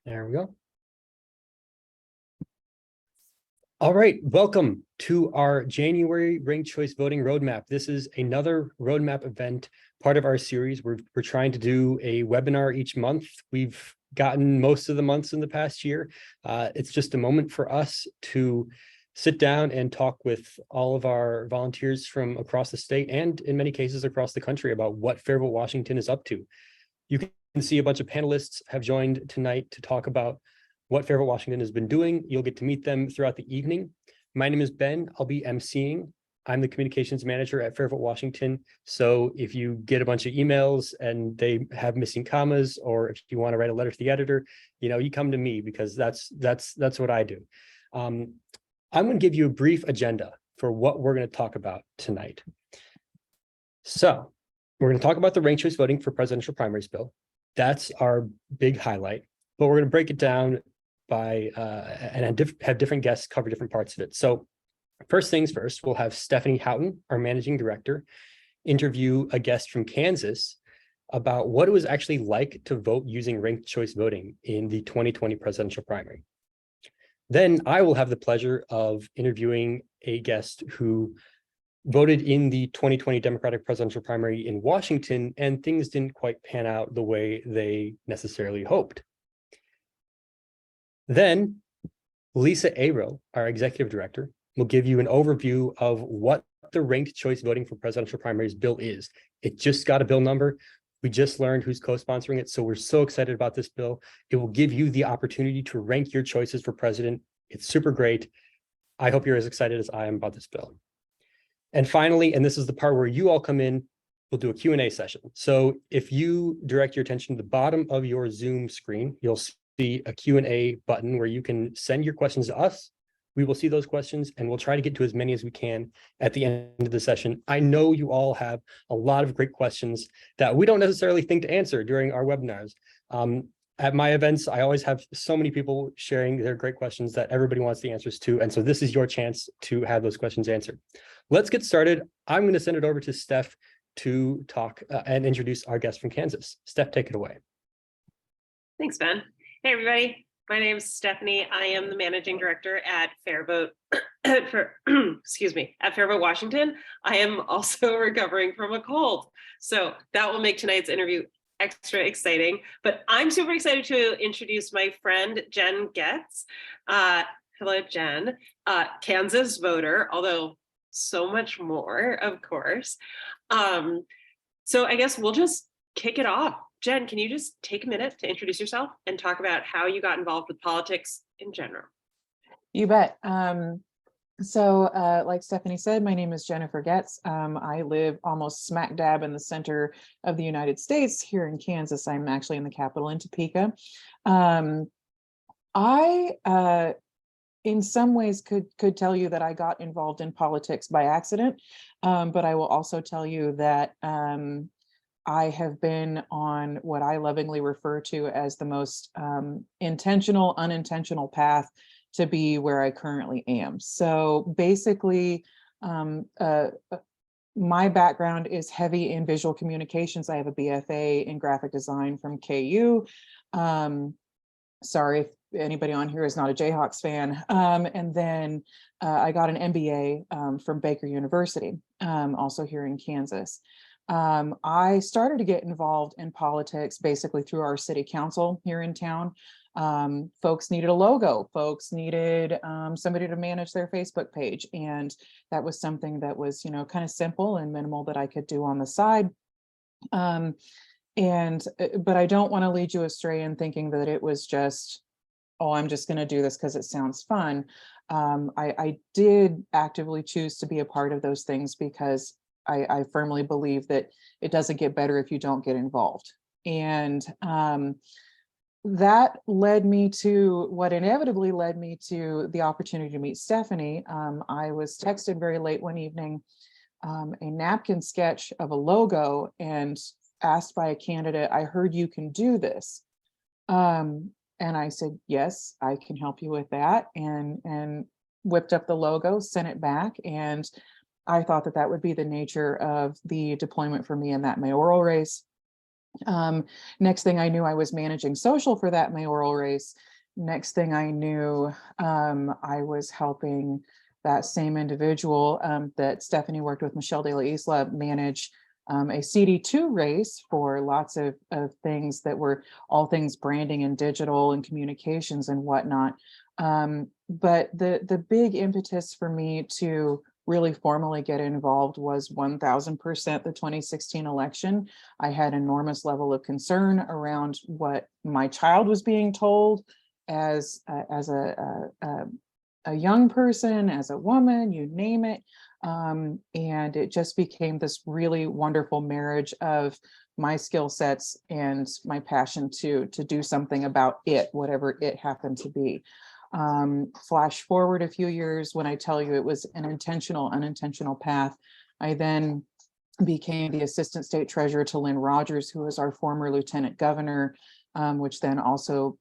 There we go. All right, welcome to our January Ranked Choice Voting Roadmap. This is another roadmap event, part of our series. We're trying to do a webinar each month. We've gotten most of the months in the past year. It's just a moment for us to sit down and talk with all of our volunteers from across the state and in many cases across the country about what Fairville, Washington is up to. You can see a bunch of panelists have joined tonight to talk about what Fairville, Washington has been doing. You'll get to meet them throughout the evening. My name is Ben. I'll be emceeing. I'm the communications manager at Fairville, Washington. So if you get a bunch of emails and they have missing commas, or if you want to write a letter to the editor, you come to me because that's what I do. I'm going to give you a brief agenda for what we're going to talk about tonight. So we're going to talk about the ranked choice voting for presidential primaries bill. That's our big highlight, but we're going to break it down by and have different guests cover different parts of it. So first things first, we'll have Stephanie Houghton, our managing director, interview a guest from Kansas about what it was actually like to vote using ranked choice voting in the 2020 presidential primary. Then I will have the pleasure of interviewing a guest who voted in the 2020 Democratic presidential primary in Washington, and things didn't quite pan out the way they necessarily hoped. Then Lisa Aro, our executive director, will give you an overview of what the ranked choice voting for presidential primaries bill is. It just got a bill number. We just learned who's co-sponsoring it, so we're so excited about this bill. It will give you the opportunity to rank your choices for president. It's super great. I hope you're as excited as I am about this bill. And finally, and this is the part where you all come in, we'll do a Q&A session. So if you direct your attention to the bottom of your Zoom screen, you'll see a Q&A button where you can send your questions to us. We will see those questions and we'll try to get to as many as we can at the end of the session. I know you all have a lot of great questions that we don't necessarily think to answer during our webinars. At my events, I always have so many people sharing their great questions that everybody wants the answers to. And so this is your chance to have those questions answered. Let's get started. I'm going to send it over to Steph to talk and introduce our guest from Kansas. Steph, take it away. Thanks, Ben. Hey, everybody. My name is Stephanie. I am the managing director at Fairvote at Fairvote, Washington. I am also recovering from a cold, so that will make tonight's interview extra exciting. But I'm super excited to introduce my friend Jen Getz. Hello, Jen. Kansas voter, although so much more, of course. So I guess we'll just kick it off. Jen, can you just take a minute to introduce yourself and talk about how you got involved with politics in general? You bet. Like Stephanie said, my name is Jennifer Getz. I live almost smack dab in the center of the United States here in Kansas. I'm actually in the capital in Topeka. I in some ways could tell you that I got involved in politics by accident, but I will also tell you that I have been on what I lovingly refer to as the most intentional, unintentional path to be where I currently am. So basically, my background is heavy in visual communications. I have a BFA in graphic design from KU. Sorry if anybody on here is not a Jayhawks fan. And then I got an MBA from Baker University, also here in Kansas. I started to get involved in politics basically through our city council here in town. Folks needed a logo. Folks needed somebody to manage their Facebook page. And that was something that was, kind of simple and minimal that I could do on the side. But I don't want to lead you astray in thinking that it was just, oh, I'm just going to do this because it sounds fun. I did actively choose to be a part of those things because I firmly believe that it doesn't get better if you don't get involved. And that led me to what inevitably led me to the opportunity to meet Stephanie. I was texted very late one evening, a napkin sketch of a logo, and asked by a candidate, I heard you can do this. And I said, yes, I can help you with that. And whipped up the logo, sent it back, and I thought that would be the nature of the deployment for me in that mayoral race. Next thing I knew, I was managing social for that mayoral race. Next thing I knew, I was helping that same individual that Stephanie worked with, Michelle De La Isla, manage a CD2 race for lots of things that were all things branding and digital and communications and whatnot. But the big impetus for me to really formally get involved was 1000% the 2016 election. I had enormous level of concern around what my child was being told as a young person, as a woman, you name it. And it just became this really wonderful marriage of my skill sets and my passion to do something about it, whatever it happened to be. Flash forward a few years, when I tell you it was an intentional, unintentional path, I then became the assistant state treasurer to Lynn Rogers, who was our former lieutenant governor, which then also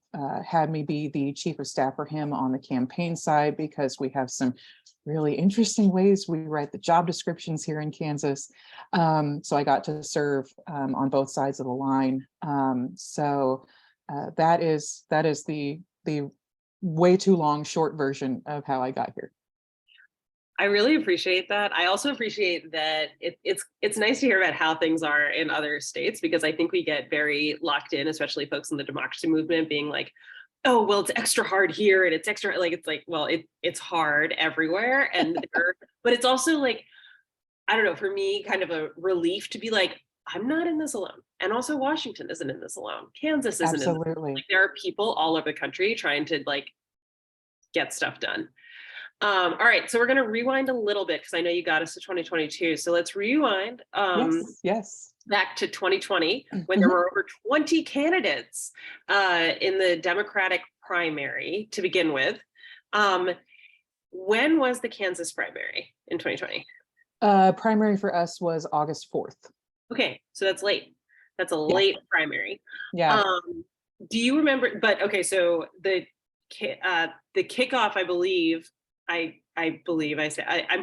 had me be the chief of staff for him on the campaign side, because we have some really interesting ways we write the job descriptions here in Kansas. So I got to serve on both sides of the line. So that is the way too long short version of how I got here. I really appreciate that. I also appreciate that it's nice to hear about how things are in other states, because I think we get very locked in, especially folks in the democracy movement, being like, oh, well, it's extra hard here and it's extra, like, it's like, well, it's hard everywhere. And but it's also like, I don't know, for me, kind of a relief to be like, I'm not in this alone. And also Washington isn't in this alone. Kansas isn't in this alone. Absolutely. Like, there are people all over the country trying to like get stuff done. All right, so we're going to rewind a little bit, because I know you got us to 2022. So let's rewind Yes. back to 2020, when there were over 20 candidates in the Democratic primary to begin with. When was the Kansas primary in 2020? Primary for us was August 4th. Okay, so that's late. That's a late primary. Yeah. Do you remember? But okay, so the kickoff, I'm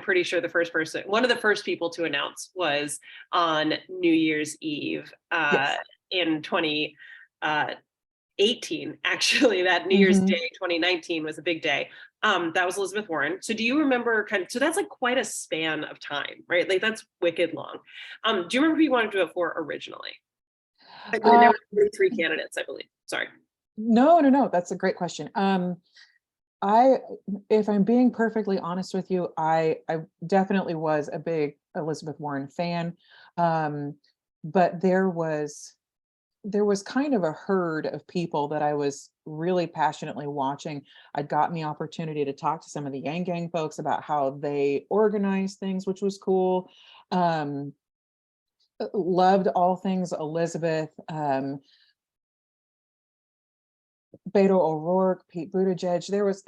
pretty sure the first person, one of the first people to announce, was on New Year's Eve in 2018. Actually, that New Year's Day 2019 was a big day. That was Elizabeth Warren. So do you remember so that's like quite a span of time, right? Like, that's wicked long. Do you remember who you wanted to vote for originally? Like, when there were 3 candidates, I believe. Sorry. No. That's a great question. If I'm being perfectly honest with you, I definitely was a big Elizabeth Warren fan. But there was kind of a herd of people that I was really passionately watching. I'd gotten the opportunity to talk to some of the Yang Gang folks about how they organize things, which was cool. Loved all things Elizabeth. Beto O'Rourke, Pete Buttigieg. There was,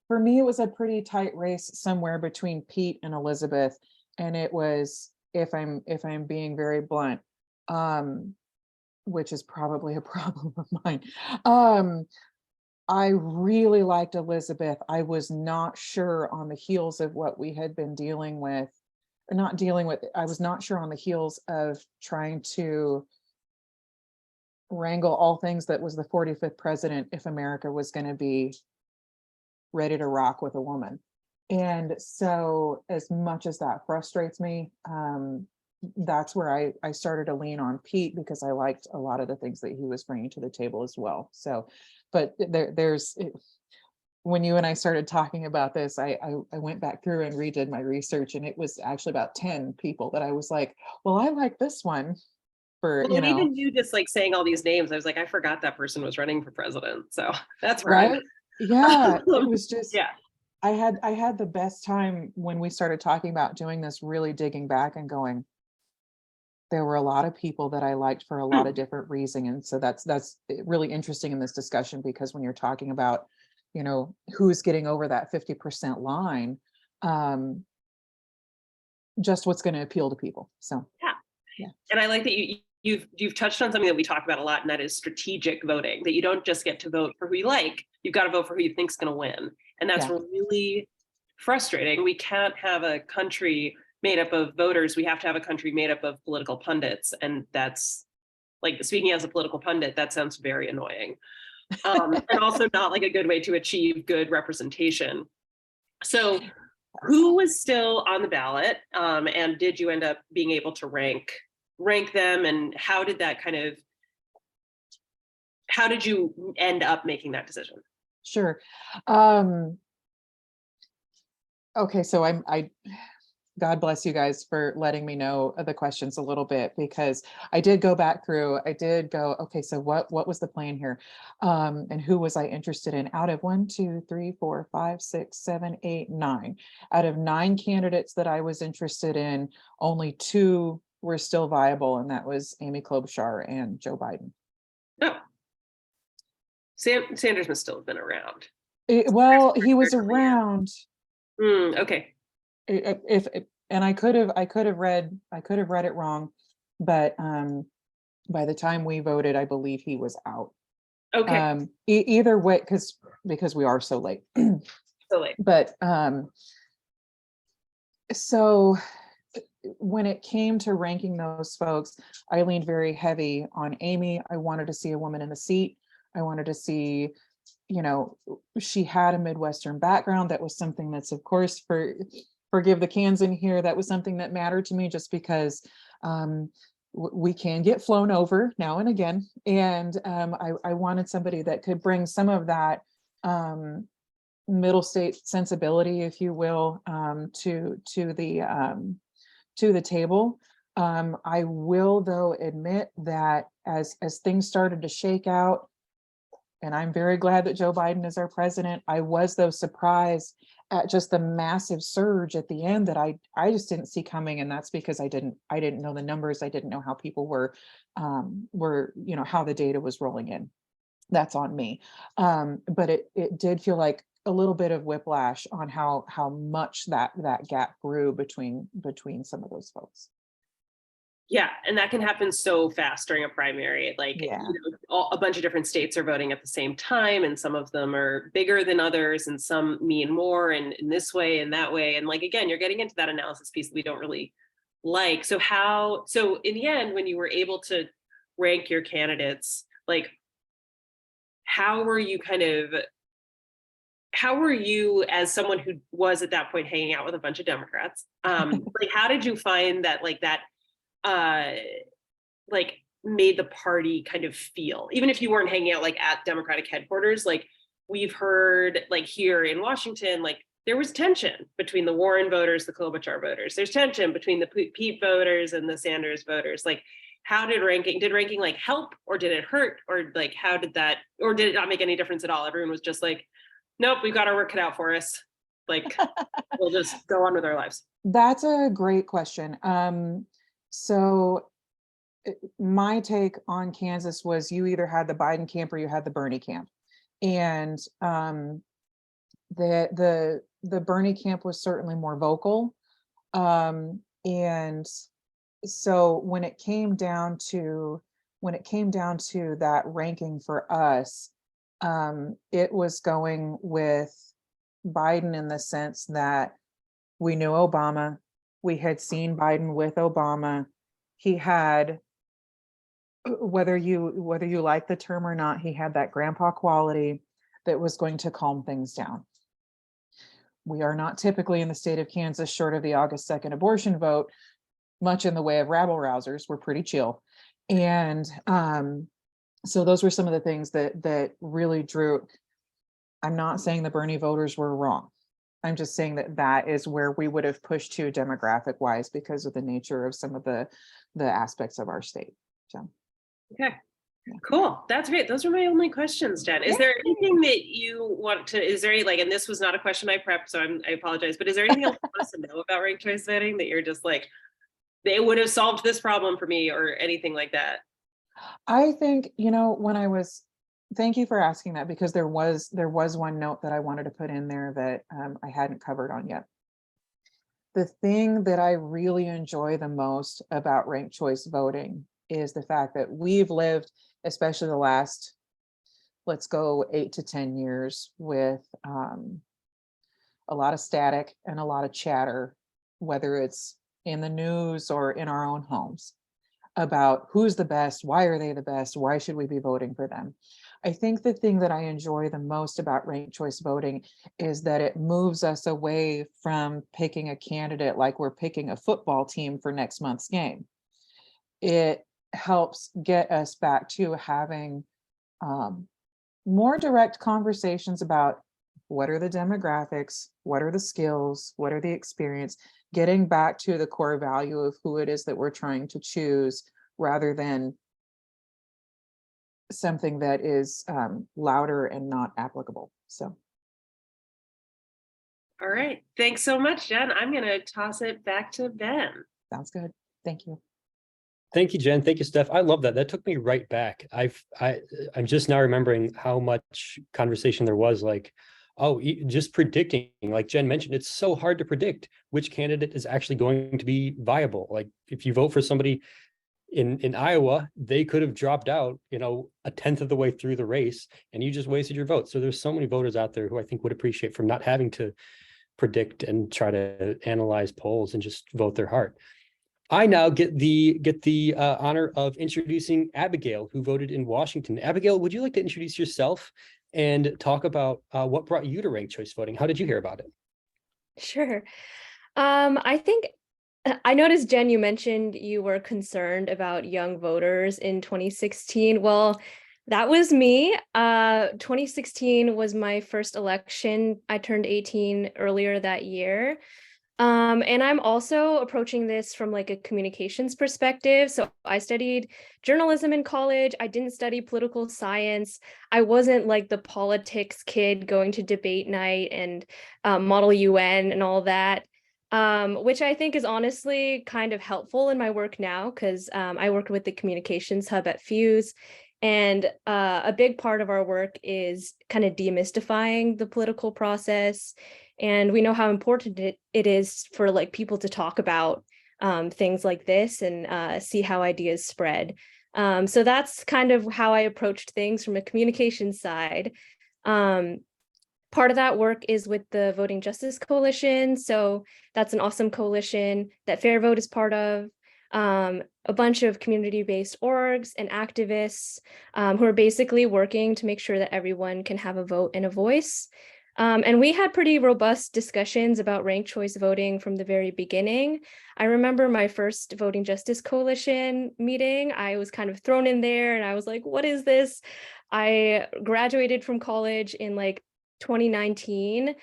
for me, it was a pretty tight race somewhere between Pete and Elizabeth, and it was, if I'm being very blunt, which is probably a problem of mine. I really liked Elizabeth. I was not sure on the heels of what we had been dealing with, or not dealing with. I was not sure on the heels of trying to wrangle all things that was the 45th president, if America was going to be ready to rock with a woman. And so, as much as that frustrates me, that's where I started to lean on Pete, because I liked a lot of the things that he was bringing to the table as well. So, but when you and I started talking about this, I went back through and redid my research, and it was actually about 10 people that I was like, well, I like this one. Well, even you just like saying all these names, I was like, I forgot that person was running for president. So that's right. Yeah, it was just, yeah. I had the best time when we started talking about doing this, really digging back and going, there were a lot of people that I liked for a lot of different reasons. And so that's really interesting in this discussion, because when you're talking about, who's getting over that 50% line, just what's going to appeal to people. So yeah. And I like that you've touched on something that we talk about a lot, and that is strategic voting, that you don't just get to vote for who you like, you've got to vote for who you think's going to win. And that's really frustrating. We can't have a country made up of voters, we have to have a country made up of political pundits. And that's like, speaking as a political pundit, that sounds very annoying. And also not like a good way to achieve good representation. So who was still on the ballot? And did you end up being able to rank them? And how did that how did you end up making that decision? Sure. Okay, so I God bless you guys for letting me know the questions a little bit, because I did go back through, okay, so what was the plan here? And who was I interested in? Out of 1, 2, 3, 4, 5, 6, 7, 8, 9. Out of 9 candidates that I was interested in, only 2 were still viable, and that was Amy Klobuchar and Joe Biden. No. Sanders must still have been around. Well, he was around. Okay. And I could have read it wrong, but by the time we voted, I believe he was out. Okay. Either way, because we are so late. So late. But so when it came to ranking those folks, I leaned very heavy on Amy. I wanted to see a woman in the seat. I wanted to see, she had a Midwestern background. That was something that's, of course, forgive the cans in here, that was something that mattered to me, just because we can get flown over now and again. And I wanted somebody that could bring some of that middle state sensibility, if you will, to the table. I will, though, admit that as things started to shake out, and I'm very glad that Joe Biden is our president, I was, though, surprised at just the massive surge at the end that I just didn't see coming. And that's because I didn't know the numbers. I didn't know how people were, how the data was rolling in. That's on me. But it did feel like a little bit of whiplash on how much that gap grew between some of those folks. Yeah, and that can happen so fast during a primary. Like, a bunch of different states are voting at the same time, and some of them are bigger than others, and some mean more and in this way and that way. And like, again, you're getting into that analysis piece that we don't really like. So in the end, when you were able to rank your candidates, like, how were you as someone who was at that point hanging out with a bunch of Democrats? Like, how did you find that, made the party kind of feel, even if you weren't hanging out like at Democratic headquarters? Like, we've heard, like, here in Washington, like, there was tension between the Warren voters, the Klobuchar voters. There's tension between the Pete voters and the Sanders voters. Like, how did ranking like help, or did it hurt, or like, how did that, or did it not make any difference at all? Everyone was just like, nope, we've got our work cut out for us. Like, we'll just go on with our lives. That's a great question. So my take on Kansas was, you either had the Biden camp or you had the Bernie camp. And the Bernie camp was certainly more vocal. And so when it came down to that ranking for us, it was going with Biden, in the sense that we knew Obama. We had seen Biden with Obama. He had, whether you like the term or not, he had that grandpa quality that was going to calm things down. We are not typically in the state of Kansas, short of the August 2nd abortion vote, much in the way of rabble rousers. We're pretty chill. And so those were some of the things that really drew. I'm not saying the Bernie voters were wrong. I'm just saying that is where we would have pushed to demographic wise, because of the nature of some of the aspects of our state. So. Okay, cool. That's great. Those are my only questions, Jen. Is there anything that you want to, and this was not a question I prepped, so I apologize, but is there anything else you want us to know about ranked choice voting that you're just like, they would have solved this problem for me, or anything like that? I think, thank you for asking that, because there was one note that I wanted to put in there that I hadn't covered on yet. The thing that I really enjoy the most about ranked choice voting is the fact that we've lived, especially the last, let's go 8 to 10 years, with a lot of static and a lot of chatter, whether it's in the news or in our own homes about who's the best, why are they the best, why should we be voting for them. I think the thing that I enjoy the most about ranked choice voting is that it moves us away from picking a candidate like we're picking a football team for next month's game. It helps get us back to having more direct conversations about what are the demographics, what are the skills, what are the experience, getting back to the core value of who it is that we're trying to choose rather than something that is louder and not applicable. So. All right. Thanks so much, Jen. I'm going to toss it back to Ben. Sounds good. Thank you. Thank you, Jen. Thank you, Steph. I love that. That took me right back. I'm just now remembering how much conversation there was, like, oh, just predicting, like Jen mentioned, it's so hard to predict which candidate is actually going to be viable. Like if you vote for somebody in Iowa, they could have dropped out, a tenth of the way through the race, and you just wasted your vote. So there's so many voters out there who I think would appreciate from not having to predict and try to analyze polls and just vote their heart. I now get the honor of introducing Abigail, who voted in Washington. Abigail, would you like to introduce yourself and talk about what brought you to ranked choice voting? How did you hear about it? Sure. I think I noticed, Jen, you mentioned you were concerned about young voters in 2016. Well, that was me. 2016 was my first election. I turned 18 earlier that year. And I'm also approaching this from like a communications perspective. So I studied journalism in college. I didn't study political science. I wasn't like the politics kid going to debate night and Model UN and all that, which I think is honestly kind of helpful in my work now because I work with the communications hub at Fuse. And a big part of our work is kind of demystifying the political process. And we know how important it is for like people to talk about things like this and see how ideas spread. So that's kind of how I approached things from a communication side. Part of that work is with the Voting Justice Coalition. So that's an awesome coalition that Fair Vote is part of. A bunch of community-based orgs and activists who are basically working to make sure that everyone can have a vote and a voice. And we had pretty robust discussions about ranked choice voting from the very beginning. I remember my first Voting Justice Coalition meeting. I was kind of thrown in there and I was like, what is this? I graduated from college in like 2019,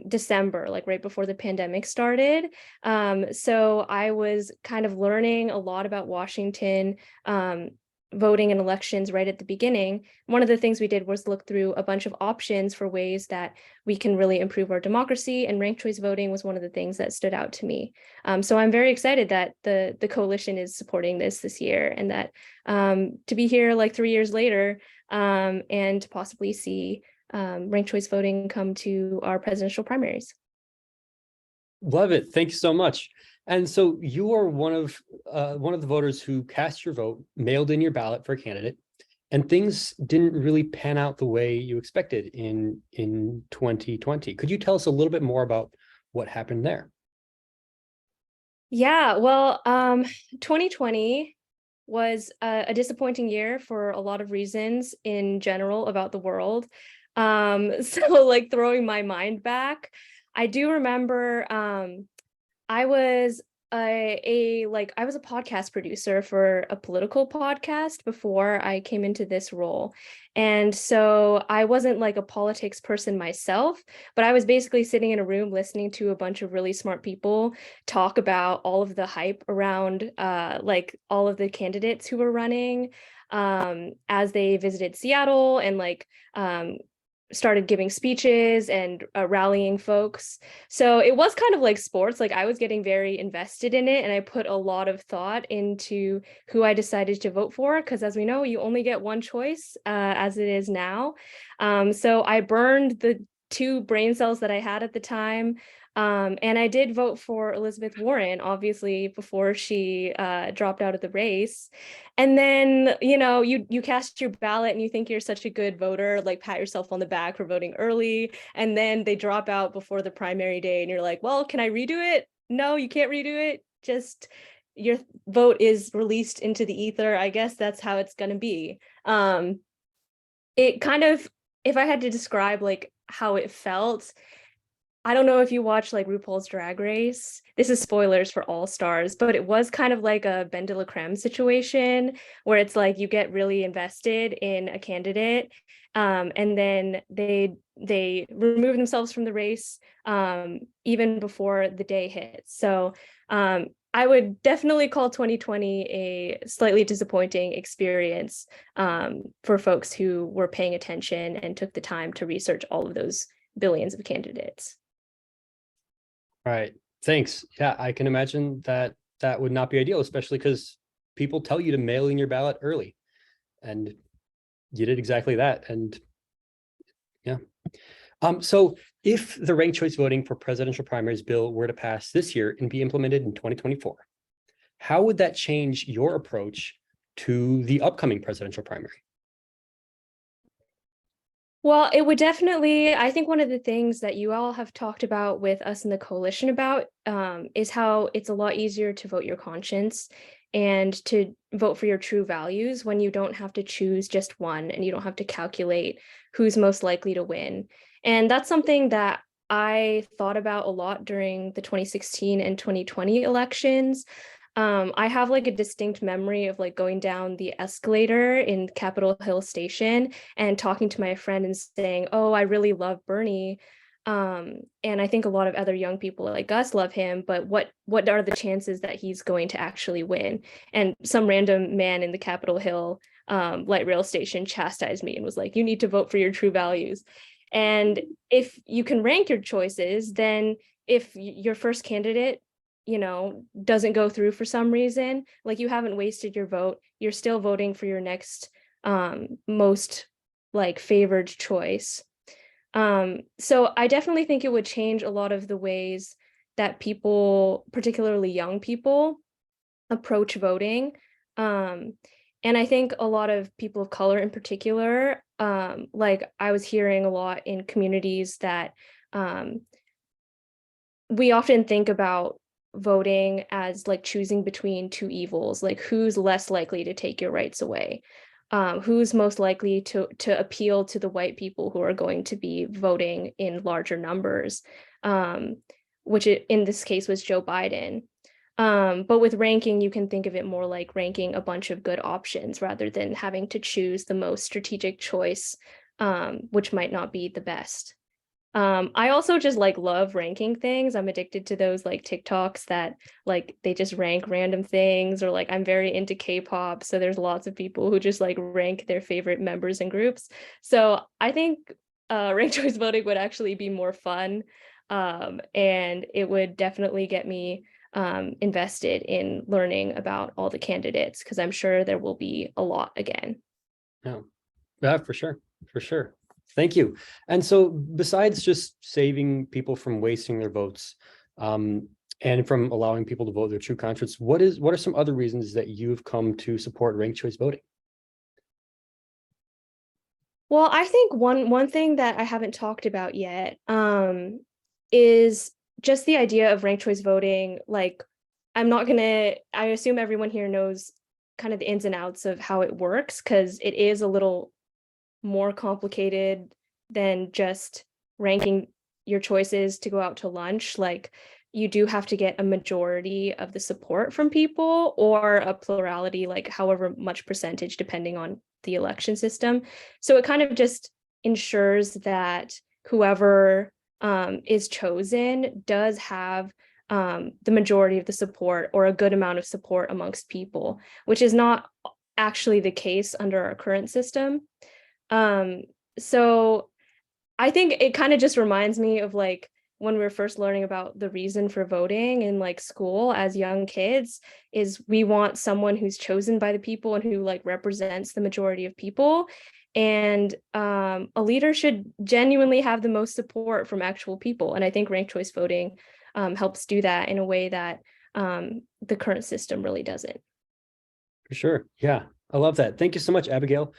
December, like right before the pandemic started. So I was kind of learning a lot about Washington, voting and elections right at the beginning. One of the things we did was look through a bunch of options for ways that we can really improve our democracy, and ranked choice voting was one of the things that stood out to me. So I'm very excited that the coalition is supporting this year, and that to be here like 3 years later and to possibly see ranked choice voting come to our presidential primaries. Love it. Thank you so much. And so you are one of the voters who cast your vote, mailed in your ballot for a candidate, and things didn't really pan out the way you expected in 2020. Could you tell us a little bit more about what happened there? Yeah, well, 2020 was a disappointing year for a lot of reasons in general about the world. So like throwing my mind back, I do remember I was I was a podcast producer for a political podcast before I came into this role. And so I wasn't like a politics person myself, but I was basically sitting in a room listening to a bunch of really smart people talk about all of the hype around like all of the candidates who were running as they visited Seattle and like started giving speeches and rallying folks. So it was kind of like sports. Like I was getting very invested in it, and I put a lot of thought into who I decided to vote for, because as we know, you only get one choice as it is now. So I burned the 2 brain cells that I had at the time. And I did vote for Elizabeth Warren, obviously, before she dropped out of the race. And then, you cast your ballot and you think you're such a good voter, like pat yourself on the back for voting early. And then they drop out before the primary day and you're like, well, can I redo it? No, you can't redo it. just your vote is released into the ether. I guess that's how it's going to be. It kind of, if I had to describe like how it felt, I don't know if you watch like RuPaul's Drag Race. This is spoilers for All Stars, but it was kind of like a Ben de la Creme situation where it's like you get really invested in a candidate, and then they remove themselves from the race even before the day hits. So I would definitely call 2020 a slightly disappointing experience for folks who were paying attention and took the time to research all of those billions of candidates. Right. Thanks. Yeah, I can imagine that that would not be ideal, especially because people tell you to mail in your ballot early. And you did exactly that. And yeah. So if the ranked choice voting for presidential primaries bill were to pass this year and be implemented in 2024, how would that change your approach to the upcoming presidential primary? Well, it would definitely, I think one of the things that you all have talked about with us in the coalition about is how it's a lot easier to vote your conscience and to vote for your true values when you don't have to choose just one and you don't have to calculate who's most likely to win. And that's something that I thought about a lot during the 2016 and 2020 elections. I have like a distinct memory of like going down the escalator in Capitol Hill Station and talking to my friend and saying, "Oh, I really love Bernie." And I think a lot of other young people like us love him, but what are the chances that he's going to actually win? And some random man in the Capitol Hill light rail station chastised me and was like, "You need to vote for your true values." And if you can rank your choices, then if your first candidate doesn't go through for some reason, like you haven't wasted your vote, you're still voting for your next most like favored choice. So I definitely think it would change a lot of the ways that people, particularly young people, approach voting. And I think a lot of people of color in particular, like I was hearing a lot in communities that we often think about voting as like choosing between two evils, like who's less likely to take your rights away, who's most likely to appeal to the white people who are going to be voting in larger numbers, which in this case was Joe Biden. But with ranking, you can think of it more like ranking a bunch of good options rather than having to choose the most strategic choice, which might not be the best. I also just like love ranking things. I'm addicted to those like TikToks that like they just rank random things, or like I'm very into K-pop. So there's lots of people who just like rank their favorite members and groups. So I think ranked choice voting would actually be more fun. And it would definitely get me invested in learning about all the candidates, because I'm sure there will be a lot again. Yeah, for sure. For sure. Thank you. And so besides just saving people from wasting their votes and from allowing people to vote their true conscience, what are some other reasons that you've come to support ranked choice voting? Well, I think one thing that I haven't talked about yet is just the idea of ranked choice voting. Like, I assume everyone here knows kind of the ins and outs of how it works, because it is a little more complicated than just ranking your choices to go out to lunch. Like, you do have to get a majority of the support from people, or a plurality, like however much percentage, depending on the election system. So it kind of just ensures that whoever is chosen does have the majority of the support, or a good amount of support amongst people, which is not actually the case under our current system. So I think it kind of just reminds me of like when we were first learning about the reason for voting in like school as young kids, is we want someone who's chosen by the people and who like represents the majority of people. And a leader should genuinely have the most support from actual people. And I think ranked choice voting helps do that in a way that the current system really doesn't. For sure. Yeah, I love that. Thank you so much, Abigail.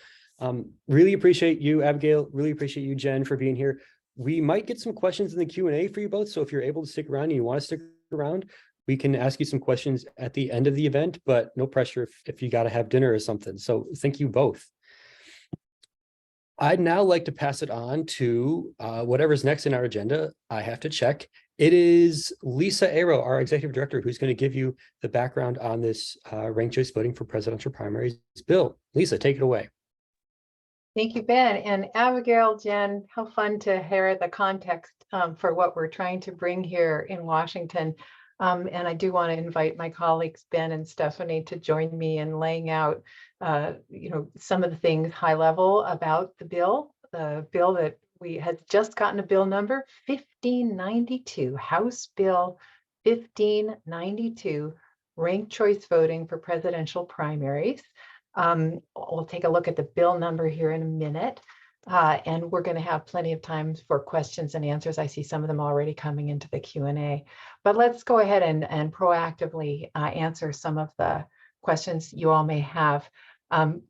Really appreciate you, Abigail. Really appreciate you, Jen, for being here. We might get some questions in the Q&A for you both. So if you're able to stick around and you want to stick around, We can ask you some questions at the end of the event, but no pressure if you got to have dinner or something. So thank you both. I'd now like to pass it on to whatever's next in our agenda. I have to check. It is Lisa Aero, our executive director, who's going to give you the background on this ranked choice voting for presidential primaries bill. Lisa, take it away. Thank you, Ben. And Abigail, Jen, how fun to hear the context for what we're trying to bring here in Washington. And I do want to invite my colleagues, Ben and Stephanie, to join me in laying out, some of the things high level about the bill that we had just gotten a bill number 1592, House Bill 1592, ranked choice voting for presidential primaries. We'll take a look at the bill number here in a minute, and we're going to have plenty of time for questions and answers. I see some of them already coming into the Q&A, but let's go ahead and proactively answer some of the questions you all may have.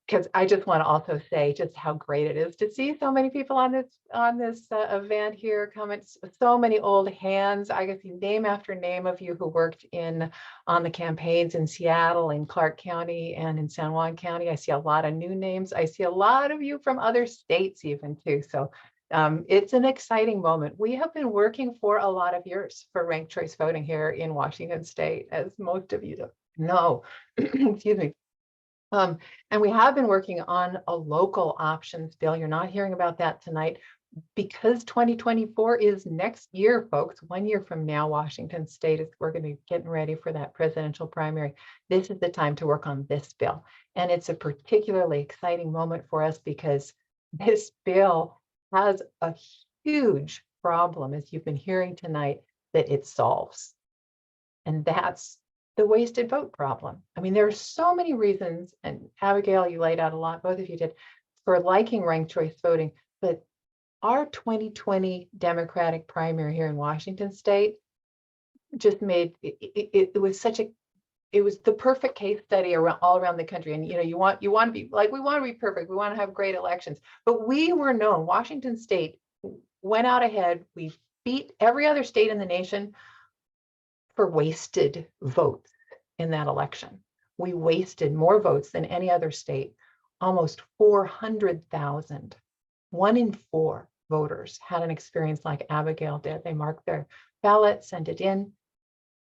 Because I just want to also say just how great it is to see so many people on this event here. Comments, so many old hands. I can see name after name of you who worked on the campaigns in Seattle, in Clark County, and in San Juan County. I see a lot of new names. I see a lot of you from other states even too. So it's an exciting moment. We have been working for a lot of years for ranked choice voting here in Washington State, as most of you know. Excuse me. And we have been working on a local options bill. You're not hearing about that tonight because 2024 is next year, folks. 1 year from now, Washington State we're going to be getting ready for that presidential primary. This is the time to work on this bill. And it's a particularly exciting moment for us because this bill has a huge problem, as you've been hearing tonight, that it solves. And that's the wasted vote problem. I mean, there are so many reasons, and Abigail, you laid out a lot, both of you did, for liking ranked choice voting, but our 2020 Democratic primary here in Washington State just made, it was the perfect case study all around the country. And you want to be like, we want to be perfect, we want to have great elections, but we were known, Washington State went out ahead, we beat every other state in the nation for wasted votes in that election. We wasted more votes than any other state, almost 400,000. 1 in 4 voters had an experience like Abigail did. They marked their ballot, sent it in,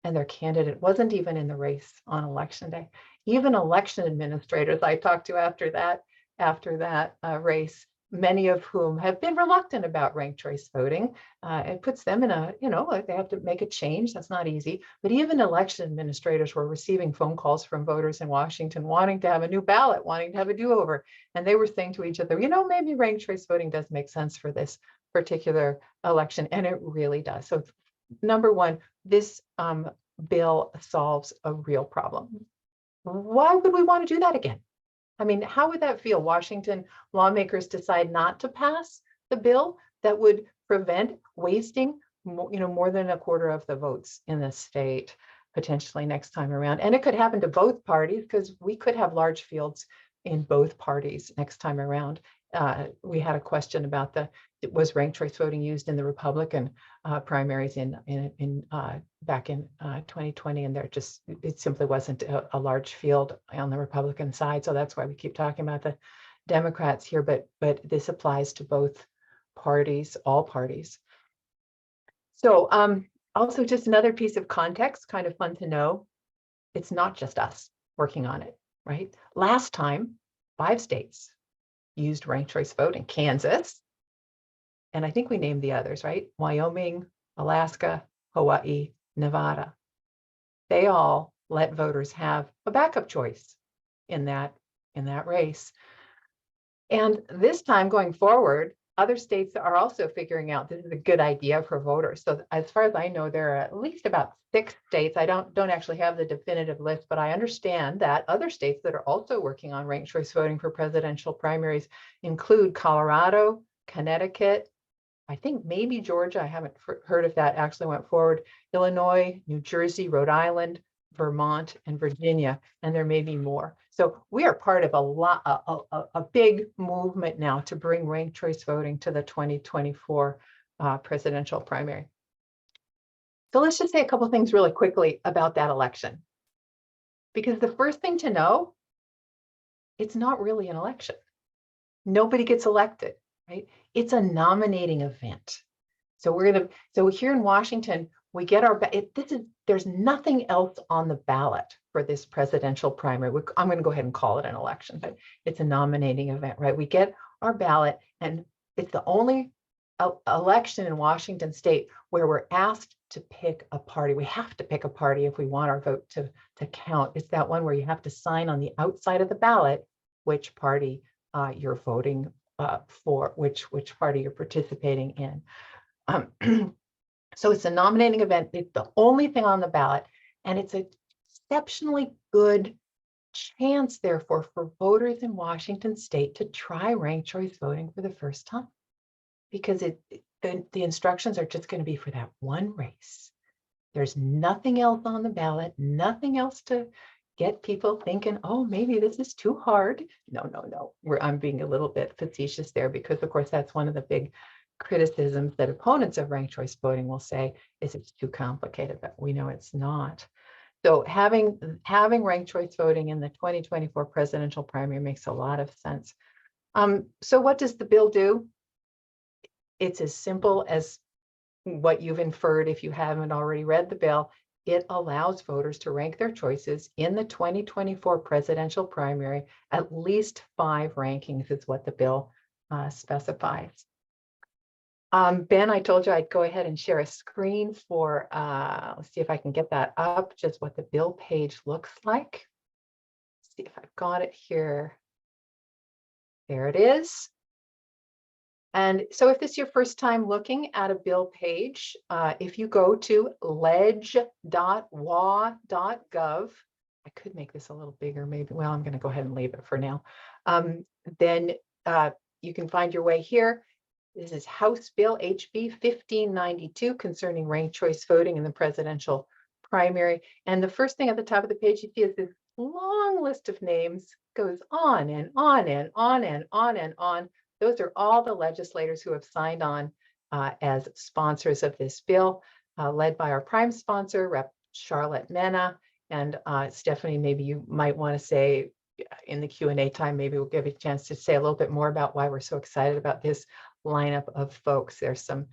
and their candidate wasn't even in the race on election day. Even election administrators I talked to after that race, many of whom have been reluctant about ranked choice voting. It puts them in they have to make a change. That's not easy. But even election administrators were receiving phone calls from voters in Washington wanting to have a new ballot, wanting to have a do-over. And they were saying to each other, maybe ranked choice voting does make sense for this particular election. And it really does. So number one, this bill solves a real problem. Why would we want to do that again? I mean, how would that feel? Washington lawmakers decide not to pass the bill that would prevent wasting, more than a quarter of the votes in the state potentially next time around. And it could happen to both parties because we could have large fields in both parties next time around. We had a question about was ranked choice voting used in the Republican primaries back in 2020, and it simply wasn't a large field on the Republican side. So that's why we keep talking about the Democrats here, but this applies to both parties, all parties. So also just another piece of context, kind of fun to know, it's not just us working on it, right? Last time, 5 states used ranked choice voting. Kansas, and I think we named the others, right? Wyoming, Alaska, Hawaii, Nevada. They all let voters have a backup choice in that race. And this time going forward, other states are also figuring out this is a good idea for voters. So as far as I know, there are at least about 6 states. I don't actually have the definitive list, but I understand that other states that are also working on ranked choice voting for presidential primaries include Colorado, Connecticut, I think maybe Georgia. I haven't heard if that actually went forward. Illinois, New Jersey, Rhode Island, Vermont, and Virginia, and there may be more. So we are part of a big movement now to bring ranked choice voting to the 2024 presidential primary. So let's just say a couple things really quickly about that election. Because the first thing to know, it's not really an election. Nobody gets elected, right? It's a nominating event. So so here in Washington, we get our, there's nothing else on the ballot for this presidential primary. I'm going to go ahead and call it an election, but it's a nominating event, right? We get our ballot, and it's the only election in Washington state where we're asked to pick a party. We have to pick a party if we want our vote to count. It's that one where you have to sign on the outside of the ballot which party you're voting for, which party you're participating in. So it's a nominating event. It's the only thing on the ballot, and it's an exceptionally good chance, therefore, for voters in Washington state to try ranked choice voting for the first time, because the instructions are just going to be for that one race. There's nothing else on the ballot, nothing else to get people thinking, oh, maybe this is too hard. No. I'm being a little bit facetious there, because of course that's one of the big criticisms that opponents of ranked choice voting will say is it's too complicated, but we know it's not. So having ranked choice voting in the 2024 presidential primary makes a lot of sense. So what does the bill do? It's as simple as what you've inferred if you haven't already read the bill. It allows voters to rank their choices in the 2024 presidential primary. At least 5 rankings is what the bill specifies. Ben, I told you I'd go ahead and share a screen for, let's see if I can get that up, just what the bill page looks like. Let's see if I've got it here. There it is. And so if this is your first time looking at a bill page, if you go to ledge.wa.gov, I could make this a little bigger, maybe. Well, I'm going to go ahead and leave it for now. Then you can find your way here. This is House Bill HB 1592 concerning ranked choice voting in the presidential primary. And the first thing at the top of the page you see is this long list of names, goes on and on and on and on and on. Those are all the legislators who have signed on as sponsors of this bill, led by our prime sponsor, Rep. Charlotte Mena. And Stephanie, maybe you might want to say in the Q&A time, maybe we'll give you a chance to say a little bit more about why we're so excited about this lineup of folks. There's some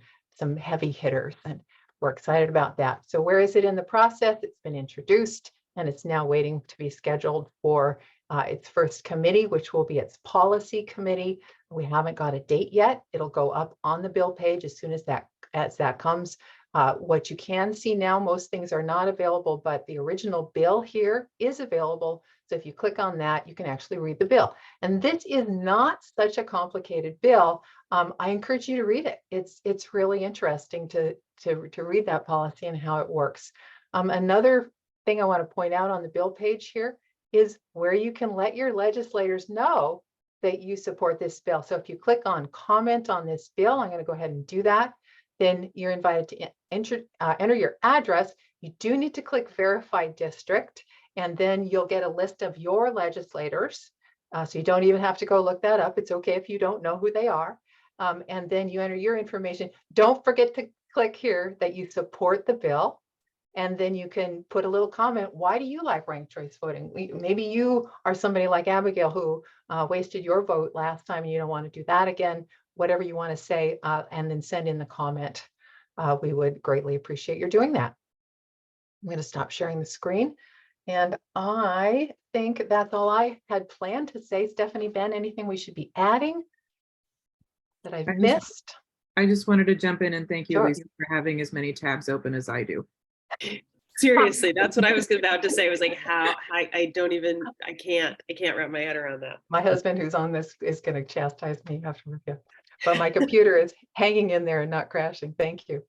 heavy hitters, and we're excited about that. So where is it in the process? It's been introduced, and it's now waiting to be scheduled for its first committee, which will be its policy committee. We haven't got a date yet. It'll go up on the bill page as soon as that comes. What you can see now, most things are not available, but the original bill here is available. So if you click on that, you can actually read the bill. And this is not such a complicated bill. I encourage you to read it. It's really interesting to read that policy and how it works. Another thing I want to point out on the bill page here is where you can let your legislators know that you support this bill. So if you click on comment on this bill, I'm going to go ahead and do that. Then you're invited to enter your address. You do need to click verify district, and then you'll get a list of your legislators. So you don't even have to go look that up. It's okay if you don't know who they are. And then you enter your information. Don't forget to click here that you support the bill. And then you can put a little comment. Why do you like ranked choice voting? Maybe you are somebody like Abigail who wasted your vote last time and you don't want to do that again. Whatever you want to say, and then send in the comment. We would greatly appreciate your doing that. I'm going to stop sharing the screen. And I think that's all I had planned to say. Stephanie, Ben, anything we should be adding that I've missed? I just wanted to jump in and thank you, Sure. Lisa, for having as many tabs open as I do. Seriously, that's what I was about to say. I was like, how I can't wrap my head around that. My husband, who's on this, is going to chastise me after. Yeah. But my computer is hanging in there and not crashing. Thank you.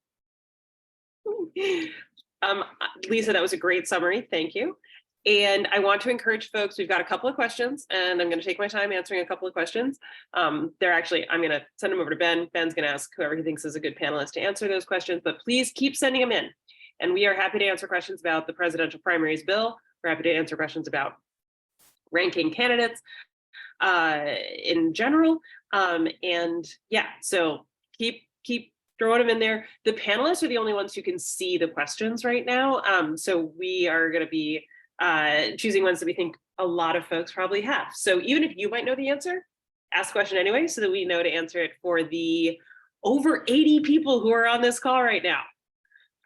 Lisa, that was a great summary. Thank you. And I want to encourage folks, we've got a couple of questions, and I'm going to take my time answering a couple of questions. I'm going to send them over to Ben. Ben's going to ask whoever he thinks is a good panelist to answer those questions, but please keep sending them in. And we are happy to answer questions about the presidential primaries bill. We're happy to answer questions about ranking candidates in general. And yeah, so keep throwing them in there. The panelists are the only ones who can see the questions right now. So we are going to be choosing ones that we think a lot of folks probably have. So even if you might know the answer, ask a question anyway, so that we know to answer it for the over 80 people who are on this call right now.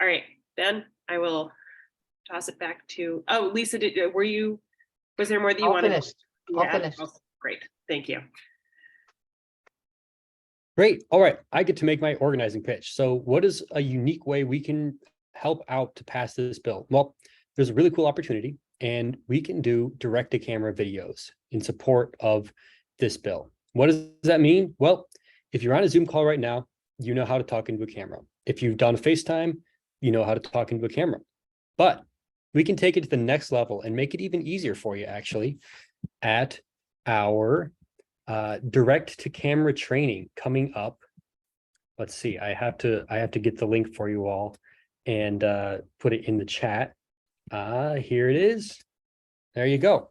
All right, Ben, I will toss it back to, oh, Lisa, was there more that you All wanted? finished. All finished. Oh, great, thank you. Great. All right. I get to make my organizing pitch. So what is a unique way we can help out to pass this bill? Well, there's a really cool opportunity, and we can do direct-to-camera videos in support of this bill. What does that mean? Well, if you're on a Zoom call right now, you know how to talk into a camera. If you've done a FaceTime, you know how to talk into a camera. But we can take it to the next level and make it even easier for you, actually, at our direct to camera training coming up. Let's see, I have to get the link for you all and put it in the chat. Here it is. There you go.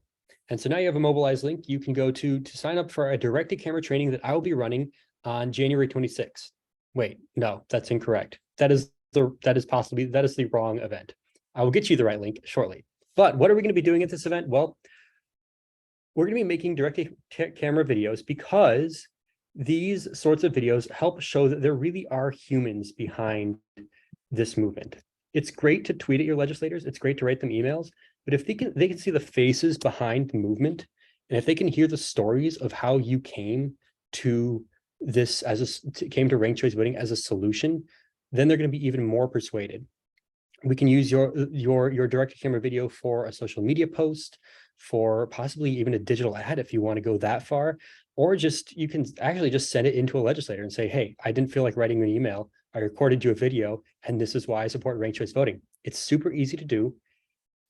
And so now you have a mobilized link you can go to sign up for a direct to camera training that I will be running on January 26th. Wait, no, that's incorrect. That is the wrong event. I will get you the right link shortly. But what are we going to be doing at this event? Well, we're going to be making direct camera videos because these sorts of videos help show that there really are humans behind this movement. It's great to tweet at your legislators. It's great to write them emails, but if they can see the faces behind the movement, and if they can hear the stories of how you came to this came to ranked choice voting as a solution, then they're going to be even more persuaded. We can use your direct camera video for a social media post, for possibly even a digital ad if you want to go that far, or you can actually just send it into a legislator and say, hey, I didn't feel like writing an email. I recorded you a video, and this is why I support ranked choice voting. It's super easy to do.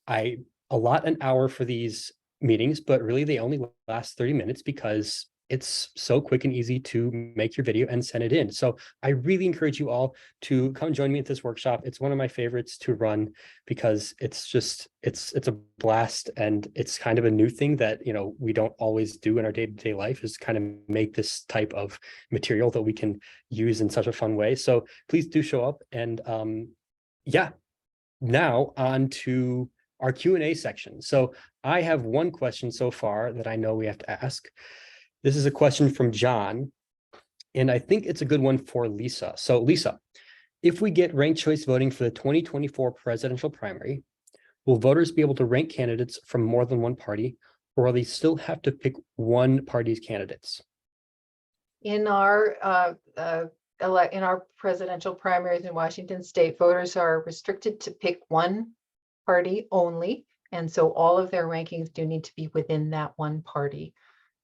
I allot an hour for these meetings, but really they only last 30 minutes because it's so quick and easy to make your video and send it in. So I really encourage you all to come join me at this workshop. It's one of my favorites to run because it's a blast, and it's kind of a new thing that, we don't always do in our day-to-day life, is kind of make this type of material that we can use in such a fun way. So please do show up. And yeah, now on to our Q&A section. So I have one question so far that I know we have to ask. This is a question from John, and I think it's a good one for Lisa. So Lisa, if we get ranked choice voting for the 2024 presidential primary, will voters be able to rank candidates from more than one party, or will they still have to pick one party's candidates? In our presidential primaries in Washington state, voters are restricted to pick one party only. And so all of their rankings do need to be within that one party.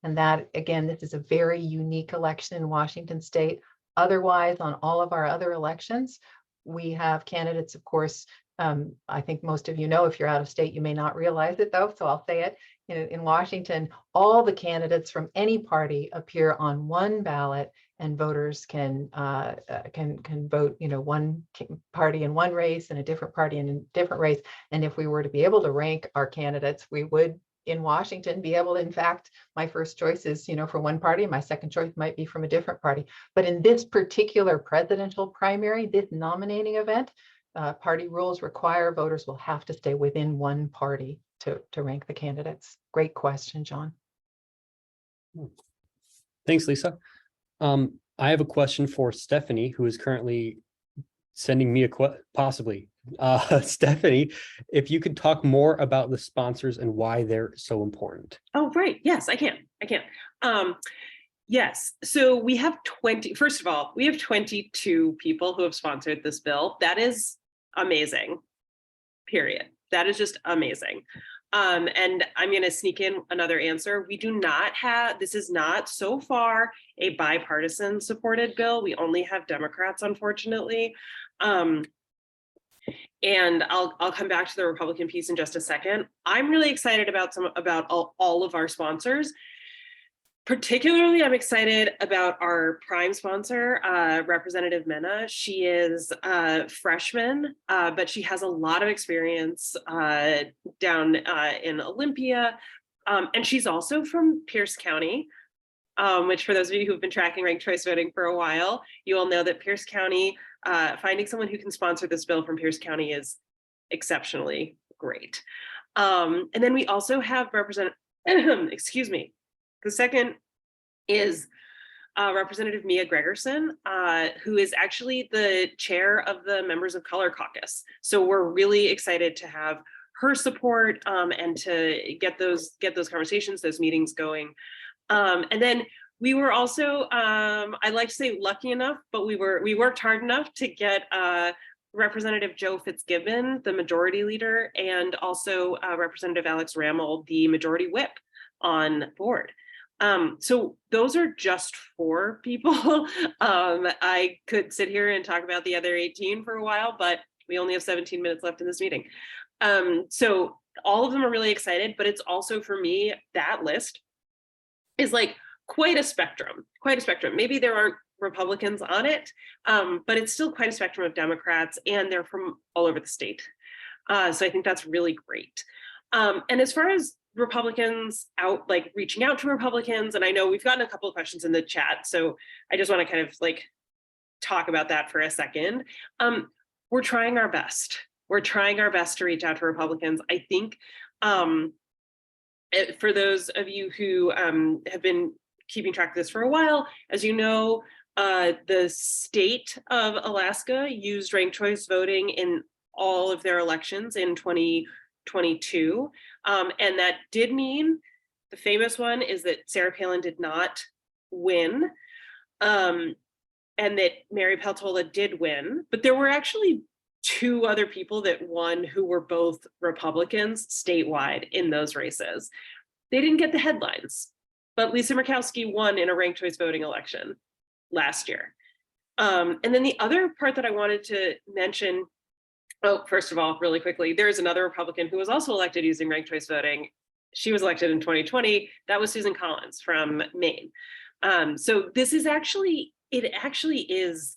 And that, again, this is a very unique election in Washington state. Otherwise, on all of our other elections, we have candidates, of course. I think most of you know, if you're out of state, you may not realize it though, so I'll say it. In Washington, all the candidates from any party appear on one ballot, and voters can vote, one party in one race and a different party in a different race. And if we were to be able to rank our candidates, we would, in Washington, be able to, in fact, my first choice is, for one party, and my second choice might be from a different party. But in this particular presidential primary, this nominating event, party rules require voters will have to stay within one party to rank the candidates. Great question, John. Thanks, Lisa. I have a question for Stephanie, who is currently sending me possibly. Stephanie, if you could talk more about the sponsors and why they're so important. Oh, right. Yes, I can. Yes. So we have first of all, we have 22 people who have sponsored this bill. That is amazing, period. That is just amazing. And I'm going to sneak in another answer. We do not have, this is not so far a bipartisan supported bill. We only have Democrats, unfortunately. And I'll come back to the Republican piece in just a second. I'm really excited about all of our sponsors. Particularly, I'm excited about our prime sponsor, Representative Mena. She is a freshman, but she has a lot of experience down in Olympia. And she's also from Pierce County. which for those of you who've been tracking ranked choice voting for a while, you all know that Pierce County, finding someone who can sponsor this bill from Pierce County is exceptionally great. And then we also have excuse me. The second is Representative Mia Gregerson, who is actually the chair of the Members of Color Caucus. So we're really excited to have her support and to get those conversations, those meetings going. And then we were also, I'd like to say lucky enough, but we worked hard enough to get Representative Joe Fitzgibbon, the majority leader, and also Representative Alex Rammel, the majority whip, on board. So those are just 4 people. I could sit here and talk about the other 18 for a while, but we only have 17 minutes left in this meeting. So all of them are really excited, but it's also, for me, that list is like quite a spectrum. Maybe there aren't Republicans on it, but it's still quite a spectrum of Democrats, and they're from all over the state. So I think that's really great. And as far as Republicans reaching out to Republicans, and I know we've gotten a couple of questions in the chat, so I just want to kind of talk about that for a second. We're trying our best. We're trying our best to reach out to Republicans. I think for those of you who have been keeping track of this for a while, as you know, the state of Alaska used ranked choice voting in all of their elections in 2022. And that did mean, the famous one is that Sarah Palin did not win, and that Mary Peltola did win, but there were actually 2 other people that won who were both Republicans statewide in those races. They didn't get the headlines, but Lisa Murkowski won in a ranked choice voting election last year. And then the other part that I wanted to mention, first of all, really quickly, there's another Republican who was also elected using ranked choice voting. She was elected in 2020. That was Susan Collins from Maine. So this is actually, it actually is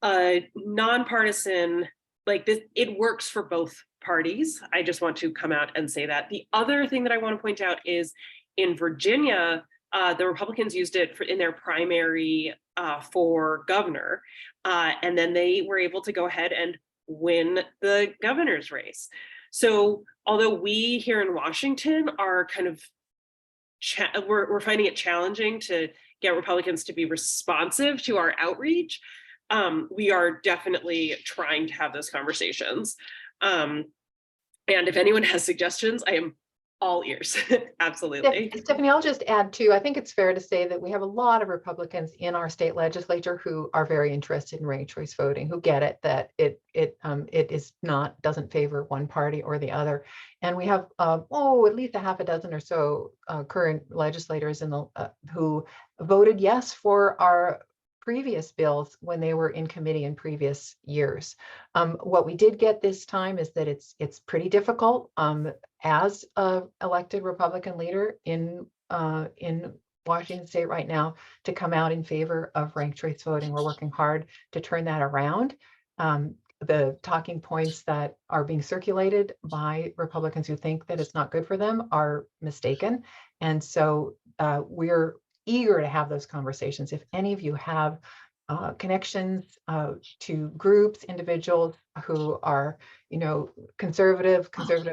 a nonpartisan, it works for both parties. I just want to come out and say that. The other thing that I want to point out is in Virginia, the Republicans used it in their primary for governor, and then they were able to go ahead and win the governor's race. So although we here in Washington are kind of, we're finding it challenging to get Republicans to be responsive to our outreach, we are definitely trying to have those conversations. And if anyone has suggestions, I am all ears. Absolutely. Stephanie, I'll just add too, I think it's fair to say that we have a lot of Republicans in our state legislature who are very interested in ranked choice voting, who get it, that it is not, doesn't favor one party or the other. And we have, at least a half a dozen or so current legislators in the who voted yes for our previous bills when they were in committee in previous years. What we did get this time is that it's pretty difficult as a elected Republican leader in Washington State right now to come out in favor of ranked choice voting. We're working hard to turn that around. The talking points that are being circulated by Republicans who think that it's not good for them are mistaken. And so we're eager to have those conversations. If any of you have connections to groups, individuals who are, conservative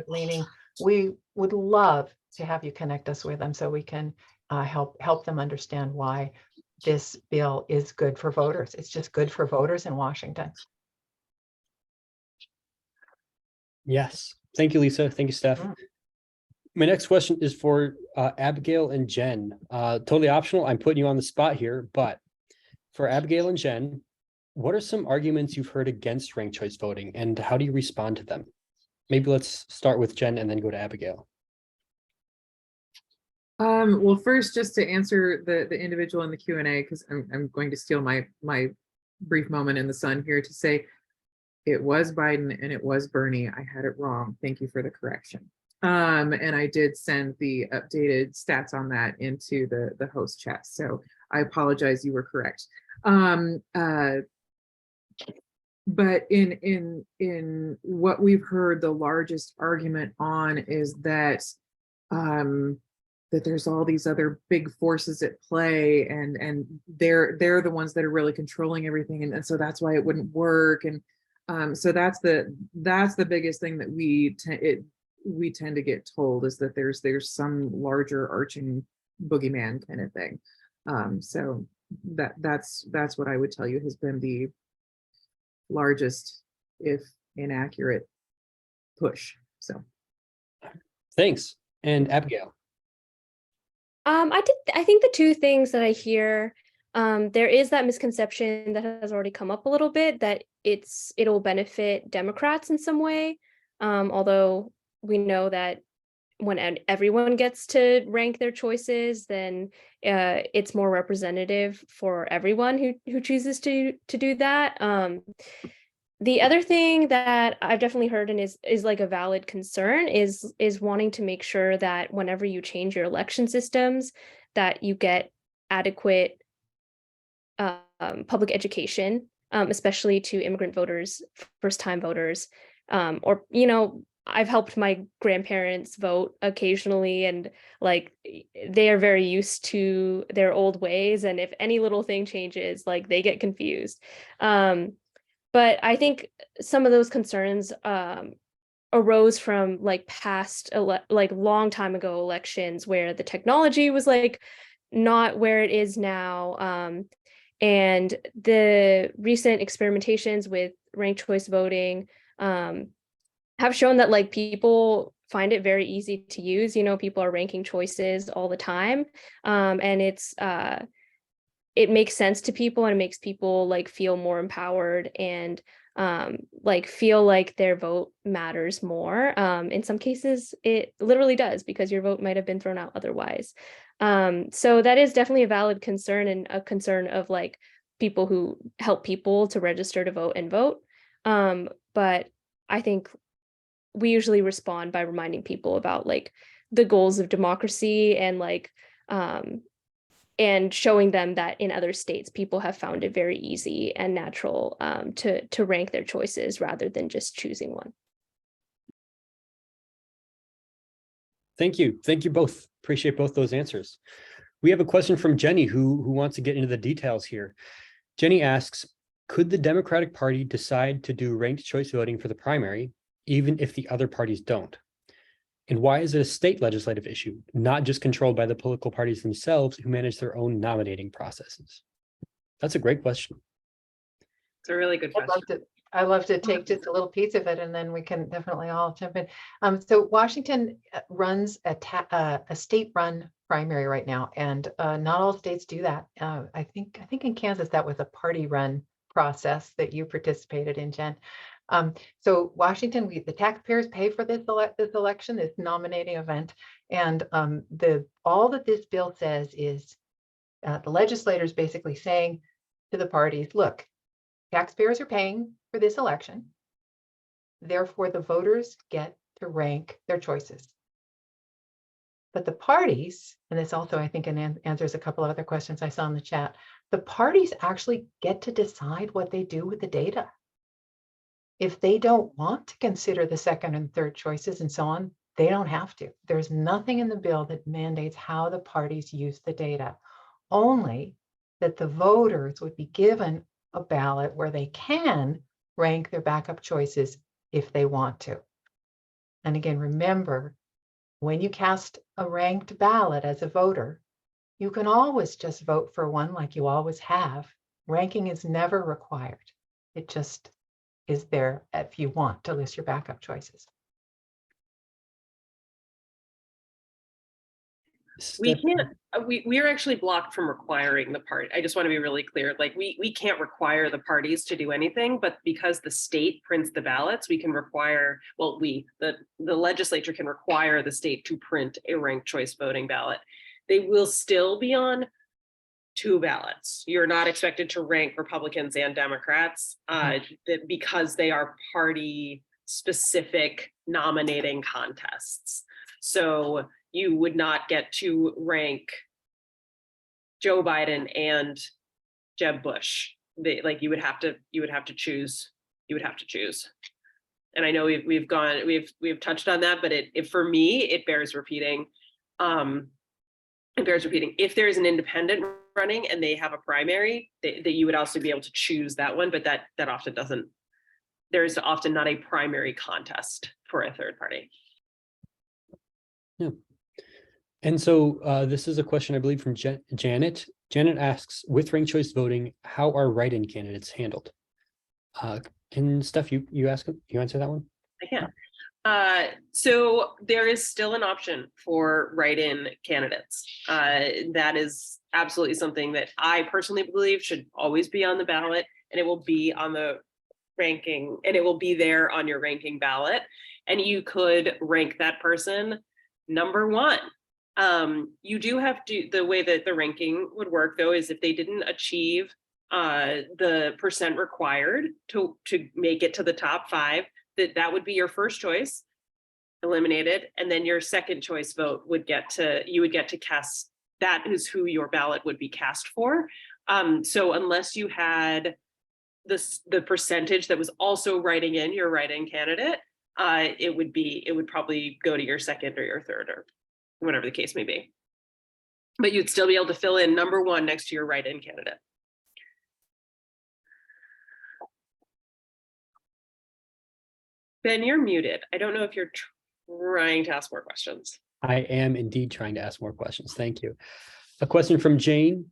leaning, we would love to have you connect us with them so we can help them understand why this bill is good for voters. It's just good for voters in Washington. Yes. Thank you, Lisa. Thank you, Steph. My next question is for Abigail and Jen. Totally optional. I'm putting you on the spot here, but for Abigail and Jen, what are some arguments you've heard against ranked choice voting and how do you respond to them? Maybe let's start with Jen and then go to Abigail. Well, first, just to answer the individual in the Q&A, because I'm going to steal my brief moment in the sun here to say it was Biden and it was Bernie. I had it wrong. Thank you for the correction. And I did send the updated stats on that into the host chat. So I apologize, you were correct. But in what we've heard, the largest argument on is that that there's all these other big forces at play, and they're the ones that are really controlling everything, and so that's why it wouldn't work. And so that's the biggest thing that we tend to get told, is that there's some larger arching boogeyman kind of thing. So that's what I would tell you has been the largest, if inaccurate, push. So Thanks. And Abigail. I think the two things that I hear, there is that misconception that has already come up a little bit, that it'll benefit Democrats in some way. Although we know that when everyone gets to rank their choices, then it's more representative for everyone who chooses to do that. The other thing that I've definitely heard and is like a valid concern is wanting to make sure that whenever you change your election systems, that you get adequate public education, especially to immigrant voters, first-time voters, or, you know, I've helped my grandparents vote occasionally, and like they are very used to their old ways, and if any little thing changes, like they get confused. But I think some of those concerns arose from like past like long time ago elections where the technology was like not where it is now. And the recent experimentations with ranked choice voting have shown that like people find it very easy to use. You know, people are ranking choices all the time, and it makes sense to people, and it makes people like feel more empowered and like feel like their vote matters more. In some cases, it literally does, because your vote might have been thrown out otherwise. So that is definitely a valid concern, and a concern of like people who help people to register to vote and vote. But I think we usually respond by reminding people about like the goals of democracy, and like and showing them that in other states people have found it very easy and natural to rank their choices rather than just choosing one. Thank you both. Appreciate both those answers. We have a question from Jenny who wants to get into the details here. Jenny asks, could the Democratic Party decide to do ranked choice voting for the primary even if the other parties don't? And why is it a state legislative issue, not just controlled by the political parties themselves who manage their own nominating processes? That's a great question. It's a really good question. I love to take just a little piece of it, and then we can definitely all jump in. So Washington runs a state-run primary right now, and not all states do that. I think in Kansas that was a party-run process that you participated in, Jen. So Washington, the taxpayers pay for this election, this nominating event, and all that this bill says is the legislators basically saying to the parties, look, taxpayers are paying for this election, therefore the voters get to rank their choices. But the parties, and this also I think answers a couple of other questions I saw in the chat, the parties actually get to decide what they do with the data. If they don't want to consider the second and third choices and so on, they don't have to. There's nothing in the bill that mandates how the parties use the data, only that the voters would be given a ballot where they can rank their backup choices if they want to. And again, remember, when you cast a ranked ballot as a voter, you can always just vote for one like you always have. Ranking is never required. It just is there if you want to list your backup choices. We can't, we are actually blocked from requiring the party. I just want to be really clear. Like we can't require the parties to do anything, but because the state prints the ballots, we can require, well, the legislature can require the state to print a ranked choice voting ballot. They will still be on 2 ballots. You're not expected to rank Republicans and Democrats because they are party specific nominating contests. So you would not get to rank Joe Biden and Jeb Bush. You would have to choose. And I know we've touched on that, but for me, it bears repeating. it bears repeating, if there is an independent running and they have a primary, that you would also be able to choose that one, but that often doesn't, there's often not a primary contest for a third party. Yeah. And so this is a question, I believe, from Janet. Janet asks, with ranked choice voting, how are write-in candidates handled? And Steph, you answer that one? I can. So there is still an option for write-in candidates. That is absolutely something that I personally believe should always be on the ballot, and it will be on the ranking, and it will be there on your ranking ballot. And you could rank that person number one. You do have to, the way that the ranking would work though, is if they didn't achieve the percent required to make it to the top 5, that would be your first choice, eliminated, and then your second choice vote would you would get to cast. That is who your ballot would be cast for. So unless you had the percentage that was also writing in your write-in candidate, it would probably go to your second or your third or whatever the case may be. But you'd still be able to fill in number 1 next to your write-in candidate. Ben, you're muted. I don't know if you're trying to ask more questions. I am indeed trying to ask more questions. Thank you. A question from Jane.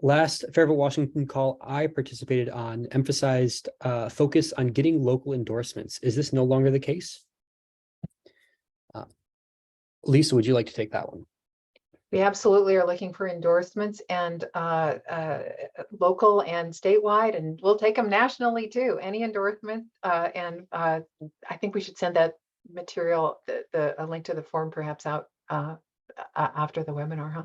Last Fairville, Washington call I participated on emphasized focus on getting local endorsements. Is this no longer the case? Lisa, would you like to take that one? We absolutely are looking for endorsements, and local and statewide, and we'll take them nationally too. Any endorsement, and I think we should send that material, a link to the form, perhaps out after the webinar, huh?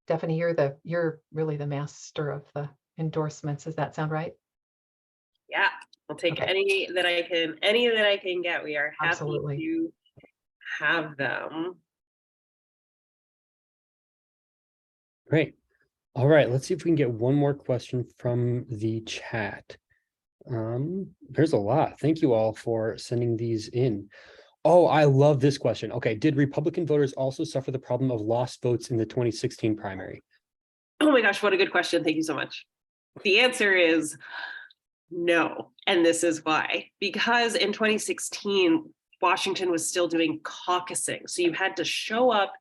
Stephanie, you're really the master of the endorsements. Does that sound right? Yeah, I'll take any that I can get. We are happy Absolutely. to have them. Great. All right, let's see if we can get one more question from the chat. There's a lot. Thank you all for sending these in. Oh, I love this question. Okay, did Republican voters also suffer the problem of lost votes in the 2016 primary? Oh my gosh, what a good question. Thank you so much. The answer is no, and this is why. Because in 2016, Washington was still doing caucusing, so you had to show up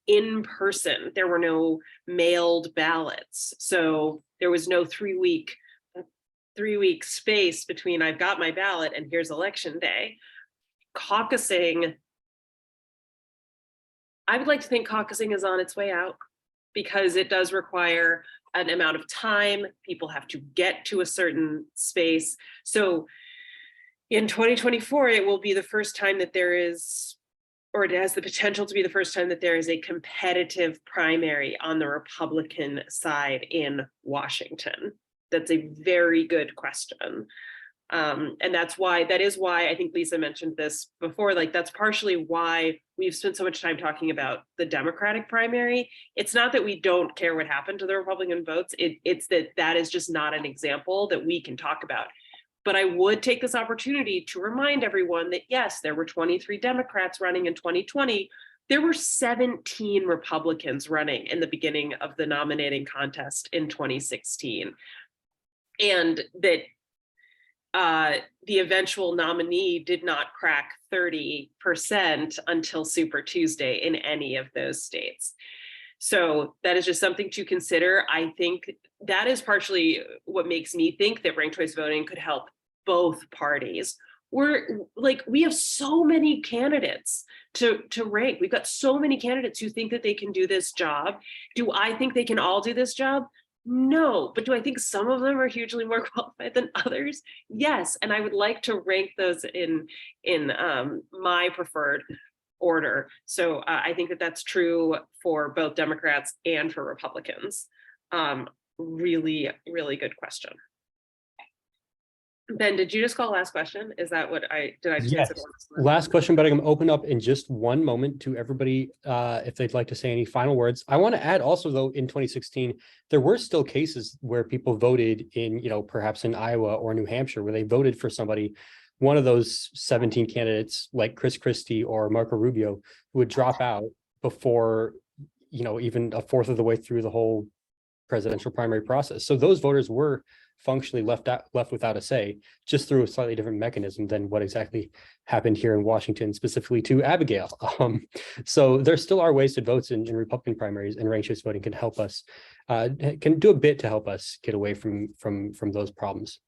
in person. There were no mailed ballots, so there was no 3-week space between I've got my ballot and here's election day. Caucusing, I would like to think caucusing is on its way out, because it does require an amount of time. People have to get to a certain space. So in 2024, it will be the first time that there is, or it has the potential to be the first time that there is a competitive primary on the Republican side in Washington. That's a very good question. And that is why I think Lisa mentioned this before, like that's partially why we've spent so much time talking about the Democratic primary. It's not that we don't care what happened to the Republican votes. It's that is just not an example that we can talk about. But I would take this opportunity to remind everyone that yes, there were 23 Democrats running in 2020. There were 17 Republicans running in the beginning of the nominating contest in 2016. And that the eventual nominee did not crack 30% until Super Tuesday in any of those states. So that is just something to consider. I think that is partially what makes me think that ranked choice voting could help both parties. We have so many candidates to rank. We've got so many candidates who think that they can do this job. Do I think they can all do this job? No, but do I think some of them are hugely more qualified than others? Yes, and I would like to rank those in my preferred order. So I think that that's true for both Democrats and for Republicans. Really, really good question. Ben, did you just call last question? Is that what did I just Yes. answer? Last question, but I'm going to open up in just one moment to everybody if they'd like to say any final words. I want to add also, though, in 2016, there were still cases where people voted in, perhaps in Iowa or New Hampshire, where they voted for somebody, one of those 17 candidates like Chris Christie or Marco Rubio, who would drop out before even a fourth of the way through the whole presidential primary process. So those voters were functionally left without a say, just through a slightly different mechanism than what exactly happened here in Washington, specifically to Abigail. So there still are wasted votes in Republican primaries, and ranked choice voting can help us, can do a bit to help us get away from those problems.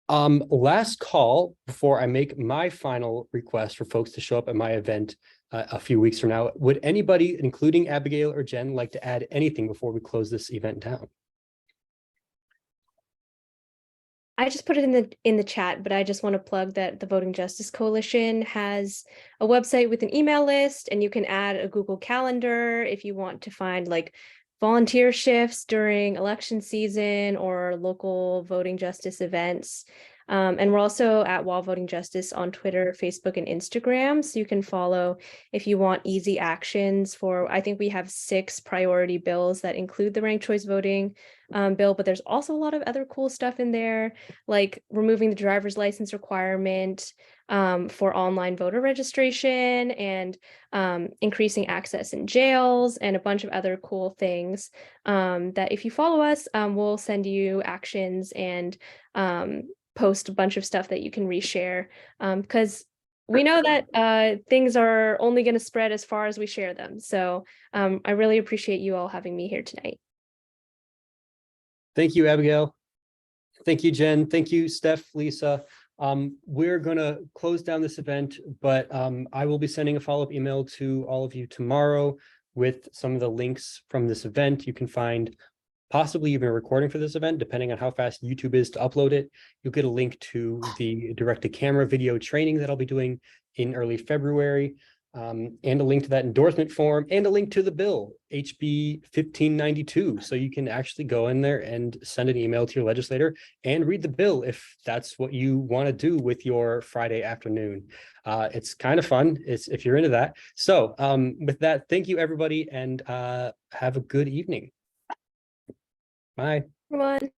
Last call before I make my final request for folks to show up at my event a few weeks from now. Would anybody, including Abigail or Jen, like to add anything before we close this event down? I just put it in the chat, but I just want to plug that the Voting Justice Coalition has a website with an email list, and you can add a Google Calendar if you want to find like volunteer shifts during election season or local voting justice events. And we're also at Wall Voting Justice on Twitter, Facebook, and Instagram. So you can follow if you want easy actions for, I think we have 6 priority bills that include the ranked choice voting bill, but there's also a lot of other cool stuff in there, like removing the driver's license requirement for online voter registration, and increasing access in jails, and a bunch of other cool things that if you follow us, we'll send you actions and post a bunch of stuff that you can reshare, because we know that things are only going to spread as far as we share them. So I really appreciate you all having me here tonight. Thank you, Abigail. Thank you, Jen. Thank you, Steph, Lisa. We're going to close down this event, but I will be sending a follow-up email to all of you tomorrow with some of the links from this event. You can find possibly even a recording for this event, depending on how fast YouTube is to upload it. You'll get a link to the direct-to-camera video training that I'll be doing in early February, and a link to that endorsement form, and a link to the bill, HB 1592. So you can actually go in there and send an email to your legislator and read the bill if that's what you want to do with your Friday afternoon. It's kind of fun if you're into that. So with that, thank you, everybody, and have a good evening. Bye. Everyone.